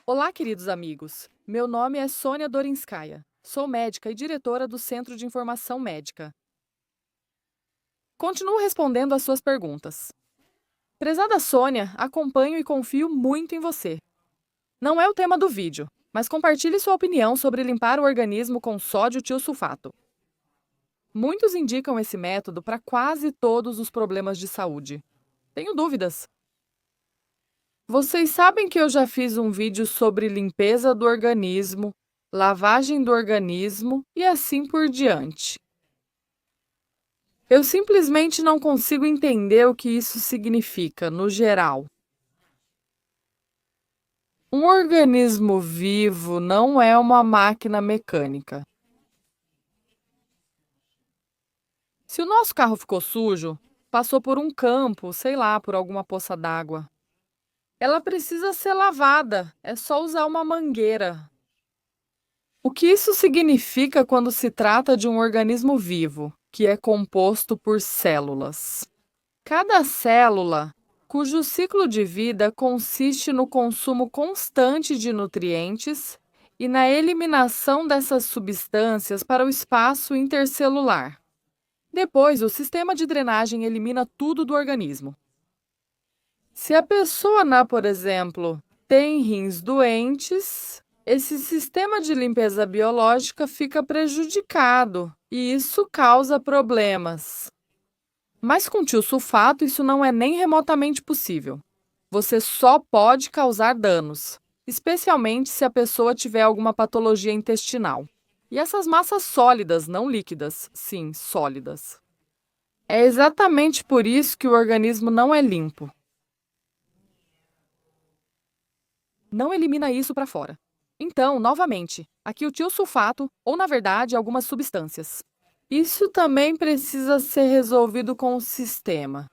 Olá, queridos amigos. Meu nome é Sônia Dorinskaya. Sou médica e diretora do Centro de Informação Médica. Continuo respondendo às suas perguntas. Prezada Sônia, acompanho e confio muito em você. Não é o tema do vídeo, mas compartilhe sua opinião sobre limpar o organismo com sódio tiosulfato. Muitos indicam esse método para quase todos os problemas de saúde. Tenho dúvidas. Vocês sabem que eu já fiz um vídeo sobre limpeza do organismo, lavagem do organismo e assim por diante. Eu simplesmente não consigo entender o que isso significa, no geral. Um organismo vivo não é uma máquina mecânica. Se o nosso carro ficou sujo, passou por um campo, sei lá, por alguma poça d'água. Ela precisa ser lavada, é só usar uma mangueira. O que isso significa quando se trata de um organismo vivo, que é composto por células? Cada célula, cujo ciclo de vida consiste no consumo constante de nutrientes e na eliminação dessas substâncias para o espaço intercelular. Depois, o sistema de drenagem elimina tudo do organismo. Se a pessoa, por exemplo, tem rins doentes, esse sistema de limpeza biológica fica prejudicado e isso causa problemas. Mas com tiosulfato isso não é nem remotamente possível. Você só pode causar danos, especialmente se a pessoa tiver alguma patologia intestinal. E essas massas sólidas, não líquidas, sim, sólidas. É exatamente por isso que o organismo não é limpo. Não elimina isso para fora. Então, novamente, aqui o tiosulfato, ou na verdade, algumas substâncias. Isso também precisa ser resolvido com o sistema.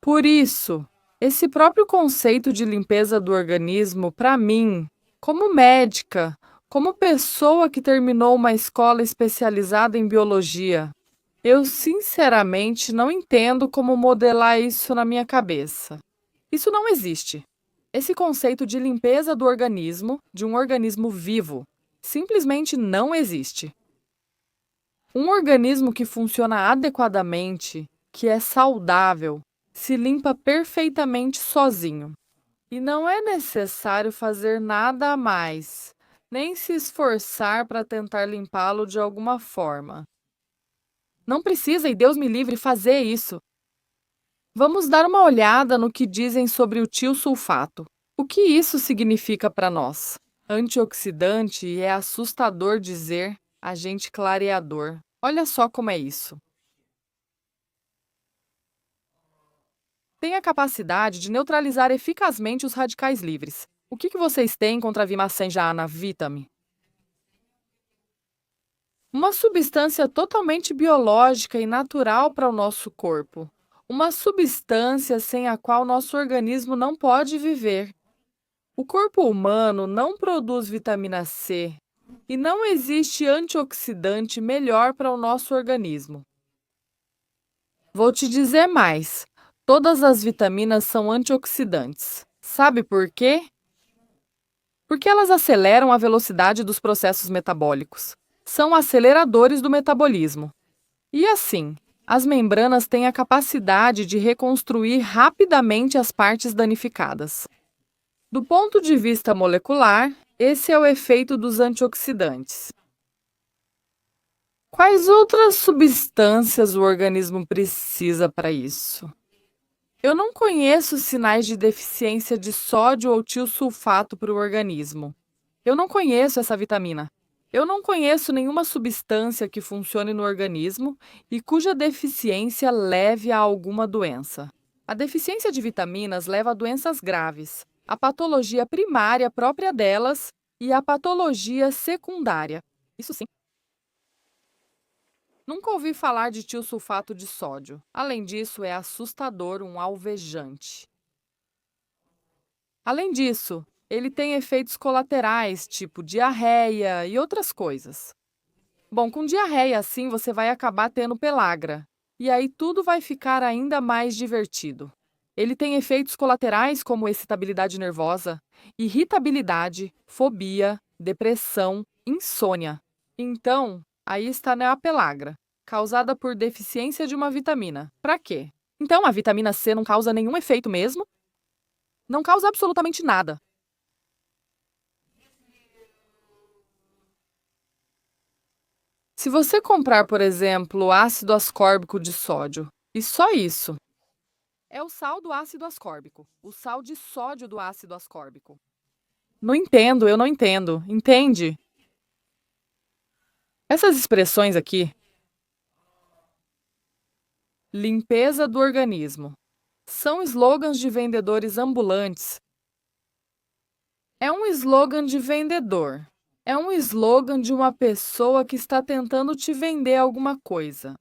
Por isso, esse próprio conceito de limpeza do organismo, para mim, como médica, como pessoa que terminou uma escola especializada em biologia, eu sinceramente não entendo como modelar isso na minha cabeça. Isso não existe. Esse conceito de limpeza do organismo, de um organismo vivo, simplesmente não existe. Um organismo que funciona adequadamente, que é saudável, se limpa perfeitamente sozinho. E não é necessário fazer nada a mais, nem se esforçar para tentar limpá-lo de alguma forma. Não precisa, e Deus me livre, fazer isso. Vamos dar uma olhada no que dizem sobre o tiosulfato. O que isso significa para nós? Antioxidante e é assustador dizer agente clareador. Olha só como é isso. Tem a capacidade de neutralizar eficazmente os radicais livres. O que vocês têm contra a vimacenjana Vitami? Uma substância totalmente biológica e natural para o nosso corpo. Uma substância sem a qual nosso organismo não pode viver. O corpo humano não produz vitamina C e não existe antioxidante melhor para o nosso organismo. Vou te dizer mais. Todas as vitaminas são antioxidantes. Sabe por quê? Porque elas aceleram a velocidade dos processos metabólicos. São aceleradores do metabolismo. E assim, as membranas têm a capacidade de reconstruir rapidamente as partes danificadas. Do ponto de vista molecular, esse é o efeito dos antioxidantes. Quais outras substâncias o organismo precisa para isso? Eu não conheço sinais de deficiência de sódio ou tiosulfato para o organismo. Eu não conheço essa vitamina. Eu não conheço nenhuma substância que funcione no organismo e cuja deficiência leve a alguma doença. A deficiência de vitaminas leva a doenças graves, a patologia primária própria delas e a patologia secundária. Isso sim. Nunca ouvi falar de tiosulfato de sódio. Além disso, é assustador, um alvejante. Além disso, ele tem efeitos colaterais, tipo diarreia e outras coisas. Bom, com diarreia assim, você vai acabar tendo pelagra. E aí tudo vai ficar ainda mais divertido. Ele tem efeitos colaterais como excitabilidade nervosa, irritabilidade, fobia, depressão, insônia. Então, aí está a pelagra, causada por deficiência de uma vitamina. Para quê? Então, a vitamina C não causa nenhum efeito mesmo? Não causa absolutamente nada. Se você comprar, por exemplo, ácido ascórbico de sódio, e só isso, é o sal do ácido ascórbico, o sal de sódio do ácido ascórbico. Não entendo, eu não entendo. Entende? Essas expressões aqui, limpeza do organismo, são slogans de vendedores ambulantes. É um slogan de vendedor. É um slogan de uma pessoa que está tentando te vender alguma coisa.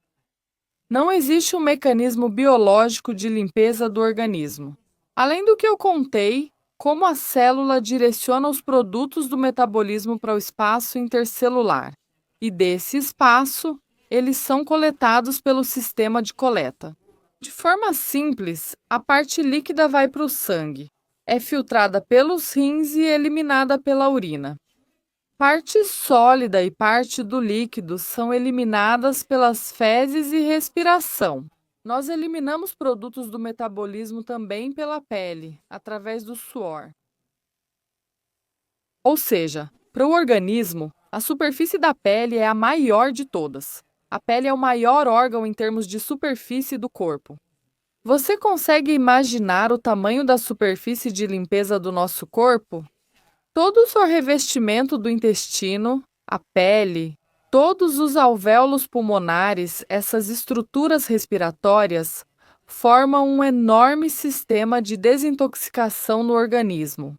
Não existe um mecanismo biológico de limpeza do organismo. Além do que eu contei, como a célula direciona os produtos do metabolismo para o espaço intercelular. E desse espaço, eles são coletados pelo sistema de coleta. De forma simples, a parte líquida vai para o sangue, é filtrada pelos rins e eliminada pela urina. Parte sólida e parte do líquido são eliminadas pelas fezes e respiração. Nós eliminamos produtos do metabolismo também pela pele, através do suor. Ou seja, para o organismo, a superfície da pele é a maior de todas. A pele é o maior órgão em termos de superfície do corpo. Você consegue imaginar o tamanho da superfície de limpeza do nosso corpo? Todo o seu revestimento do intestino, a pele, todos os alvéolos pulmonares, essas estruturas respiratórias, formam um enorme sistema de desintoxicação no organismo.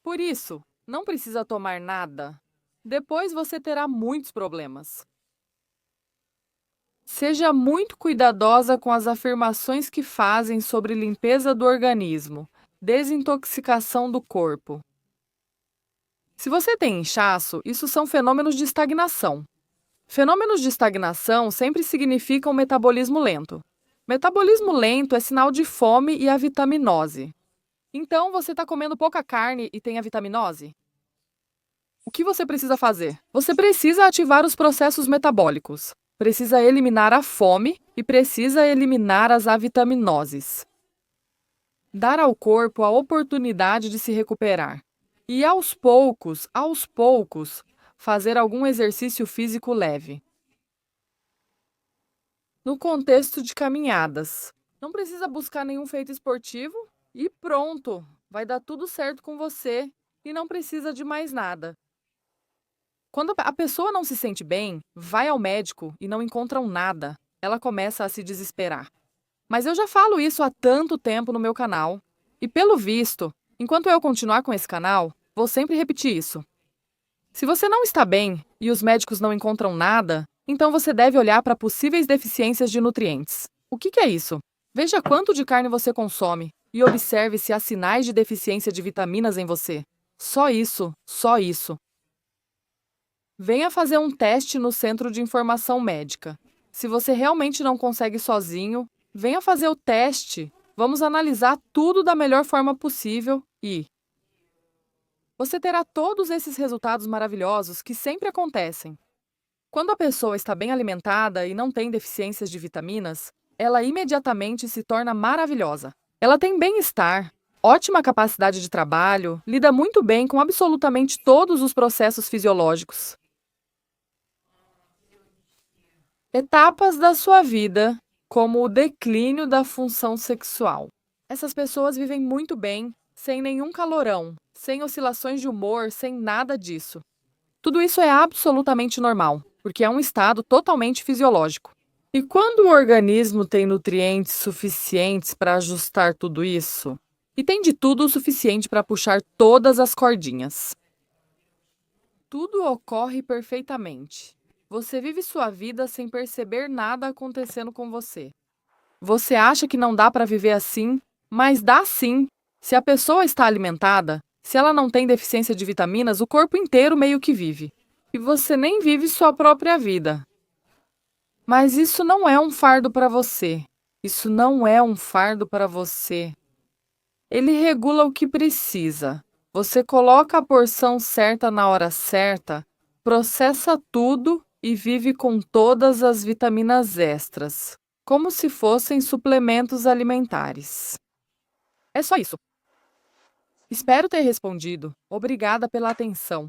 Por isso, não precisa tomar nada. Depois você terá muitos problemas. Seja muito cuidadosa com as afirmações que fazem sobre limpeza do organismo, desintoxicação do corpo. Se você tem inchaço, isso são fenômenos de estagnação. Fenômenos de estagnação sempre significam metabolismo lento. Metabolismo lento é sinal de fome e a vitaminose. Então, você está comendo pouca carne e tem a vitaminose? O que você precisa fazer? Você precisa ativar os processos metabólicos. Precisa eliminar a fome e precisa eliminar as avitaminoses. Dar ao corpo a oportunidade de se recuperar. E aos poucos, fazer algum exercício físico leve. No contexto de caminhadas. Não precisa buscar nenhum feito esportivo e pronto, vai dar tudo certo com você e não precisa de mais nada. Quando a pessoa não se sente bem, vai ao médico e não encontram nada, ela começa a se desesperar. Mas eu já falo isso há tanto tempo no meu canal, e pelo visto, enquanto eu continuar com esse canal, vou sempre repetir isso. Se você não está bem e os médicos não encontram nada, então você deve olhar para possíveis deficiências de nutrientes. O que é isso? Veja quanto de carne você consome e observe se há sinais de deficiência de vitaminas em você. Só isso, só isso. Venha fazer um teste no Centro de Informação Médica. Se você realmente não consegue sozinho, venha fazer o teste. Vamos analisar tudo da melhor forma possível e você terá todos esses resultados maravilhosos que sempre acontecem. Quando a pessoa está bem alimentada e não tem deficiências de vitaminas, ela imediatamente se torna maravilhosa. Ela tem bem-estar, ótima capacidade de trabalho, lida muito bem com absolutamente todos os processos fisiológicos. Etapas da sua vida, como o declínio da função sexual. Essas pessoas vivem muito bem, sem nenhum calorão, sem oscilações de humor, sem nada disso. Tudo isso é absolutamente normal, porque é um estado totalmente fisiológico. E quando o organismo tem nutrientes suficientes para ajustar tudo isso, e tem de tudo o suficiente para puxar todas as cordinhas. Tudo ocorre perfeitamente. Você vive sua vida sem perceber nada acontecendo com você. Você acha que não dá para viver assim, mas dá sim. Se a pessoa está alimentada, se ela não tem deficiência de vitaminas, o corpo inteiro meio que vive. E você nem vive sua própria vida. Mas isso não é um fardo para você. Isso não é um fardo para você. Ele regula o que precisa. Você coloca a porção certa na hora certa, processa tudo e vive com todas as vitaminas extras, como se fossem suplementos alimentares. É só isso. Espero ter respondido. Obrigada pela atenção.